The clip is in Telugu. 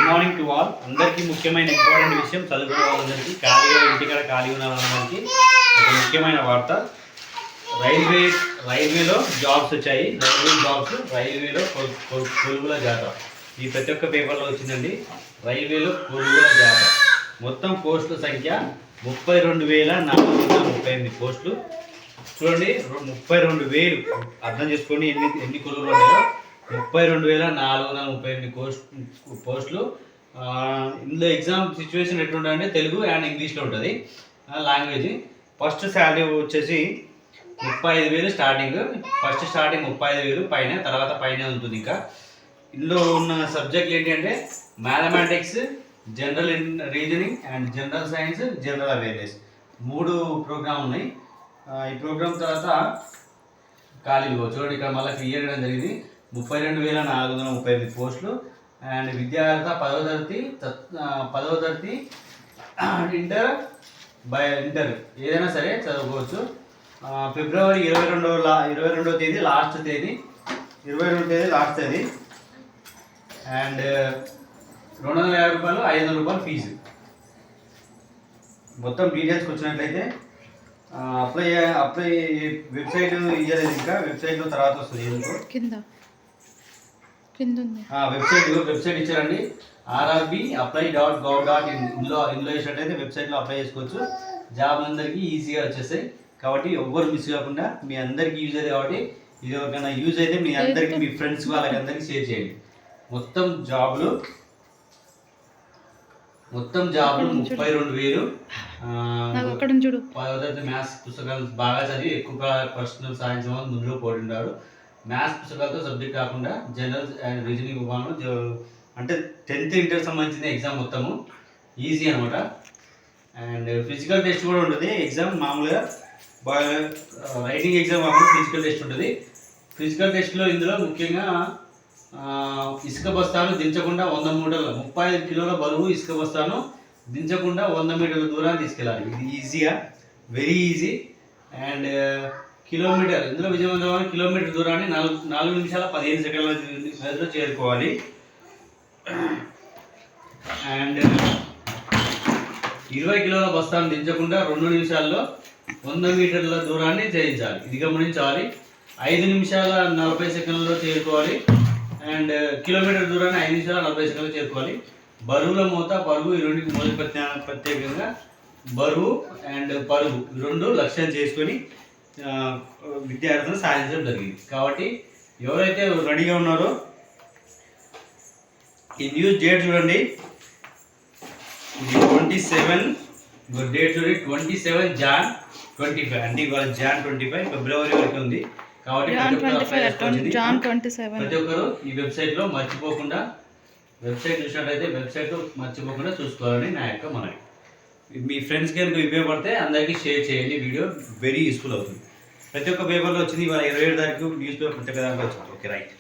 Morning to all. అందరికీ ముఖ్యమైన ఇంపార్టెంట్ విషయం, చదువుకునే వాళ్ళందరికీ, ఖాళీగా ఇంటికాడ ఖాళీ ఉన్న వాళ్ళందరికీ ఒక ముఖ్యమైన వార్త. రైల్వేలో జాబ్స్ వచ్చాయి. రైల్వేలో కొలువుల జాతర. ఈ ప్రతి ఒక్క పేపర్లో వచ్చిందండి. రైల్వేలో కొలువుల జాతర. మొత్తం పోస్టుల సంఖ్య 32,438 పోస్టులు. చూడండి, 32,000. అర్థం చేసుకోండి ఎన్ని కొలువులు ఉన్నాయో. 32,438 పోస్టులు. ఇందులో ఎగ్జామ్ సిచ్యువేషన్ ఎట్లుంటుందంటే తెలుగు అండ్ ఇంగ్లీష్లో ఉంటుంది లాంగ్వేజ్. ఫస్ట్ శాలరీ వచ్చేసి 35,000 స్టార్టింగ్. ఫస్ట్ స్టార్టింగ్ 35,000 పైన, తర్వాత పైన ఉంటుంది. ఇంకా ఇందులో ఉన్న సబ్జెక్టులు ఏంటి అంటే mathematics, general reasoning and general science, general awareness. 3 programme ఉన్నాయి. ఈ ప్రోగ్రామ్ తర్వాత ఖాళీలు చూడండి, ఇక్కడ మళ్ళీ క్లియర్ చేయడం జరిగింది. 32,438 పోస్టులు. అండ్ విద్యార్హత 10వ తరగతి ఇంటర్ ఏదైనా సరే చదువుకోవచ్చు. ఫిబ్రవరి 22వ తేదీ లాస్ట్ తేదీ. అండ్ 250 రూపాయలు, 500 రూపాయలు ఫీజు. మొత్తం డీటెయిల్స్కి వచ్చినట్లయితే అప్లై వెబ్సైట్ ఇవ్వలేదు, ఇంకా వెబ్సైట్లో తర్వాత వస్తుంది. వెబ్సైట్ ఇచ్చారండి, rrbapply.gov.in. ఇందులో వేసినట్టయితే వెబ్సైట్లో అప్లై చేసుకోవచ్చు. జాబ్ అందరికీ ఈజీగా వచ్చేస్తాయి. కాబట్టి ఎవ్వరు మిస్ కాకుండా, మీ అందరికీ యూజ్ అవుతుంది. కాబట్టి ఇది ఎవరికైనా యూజ్ అయితే మీ అందరికీ, మీ ఫ్రెండ్స్ వాళ్ళకి అందరికీ షేర్ చేయండి. మొత్తం జాబ్లు 32,000. 10వ తరగతి మ్యాథ్స్ పుస్తకాలు బాగా చదివి ఎక్కువ పర్సనల్ సాధించిన వాళ్ళు ముందులో పోతుంటారు. మ్యాథ్స్ పుస్తకాలతో సబ్జెక్ట్ కాకుండా జనరల్ అండ్ రీజనింగ్ విభాగంలో, అంటే 10th ఇంటర్ సంబంధించిన ఎగ్జామ్ మొత్తము ఈజీ అనమాట. అండ్ ఫిజికల్ టెస్ట్ కూడా ఉంటుంది. ఎగ్జామ్ మామూలుగా రైటింగ్ ఎగ్జామ్ కాకుండా ఫిజికల్ టెస్ట్ ఉంటుంది. ఫిజికల్ టెస్ట్లో ఇందులో ముఖ్యంగా ఇసుక బస్తాను దించకుండా 100 మూటలు, 35 కిలోల బరువు ఇసుక బస్తాను దించకుండా 100 మీటర్ల దూరాన్ని తీసుకెళ్ళాలి. ఇది ఈజీగా, వెరీ ఈజీ. అండ్ కిలోమీటర్, ఇందులో విజయవంతమైన కిలోమీటర్ దూరాన్ని 4 నిమిషాల 15 సెకండ్ల వ్యవధిలో చేరుకోవాలి. అండ్ 20 కిలోల బస్తాను దించకుండా 2 నిమిషాల్లో 100 మీటర్ల దూరాన్ని చేయించాలి. ఇది గమనించాలి. 5 నిమిషాల 40 సెకండ్లలో చేరుకోవాలి. అండ్ కిలోమీటర్ దూరాన్ని 5 నిమిషాల 40 సెకండ్లు చేరుకోవాలి. బరువుల మోత, పరుగు, ఈ రెండుకి మొదటి ప్రత్యేకంగా బరువు అండ్ పరుగు 2 లక్ష్యం చేసుకొని విద్యార్థులు సాధించడం జరిగింది. కాబట్టి ఎవరైతే రెడీగా ఉన్నారో ఈ న్యూస్ డేట్ చూడండి. ఇది 27 డేట్ చూడండి, 27 Jan 25. అంటే ఇవాళ Jan 25, ఫిబ్రవరి వరకు ఉంది. కాబట్టి ప్రతి ఒక్కరు ఈ వెబ్సైట్లో మర్చిపోకుండా, వెబ్సైట్ చూసినట్టయితే వెబ్సైట్ మర్చిపోకుండా చూసుకోవాలని నా యొక్క మనవి. మీ ఫ్రెండ్స్కి కనుక ఉపయోగపడితే అందరికీ షేర్ చేయండి. వీడియో వెరీ యూస్ఫుల్ అవుతుంది. ప్రతి ఒక్క పేపర్లో వచ్చింది. ఇవాళ 27 తారీఖు న్యూస్ పేపర్ ప్రతి ఒక్క దాంట్లో వచ్చింది. Okay, right.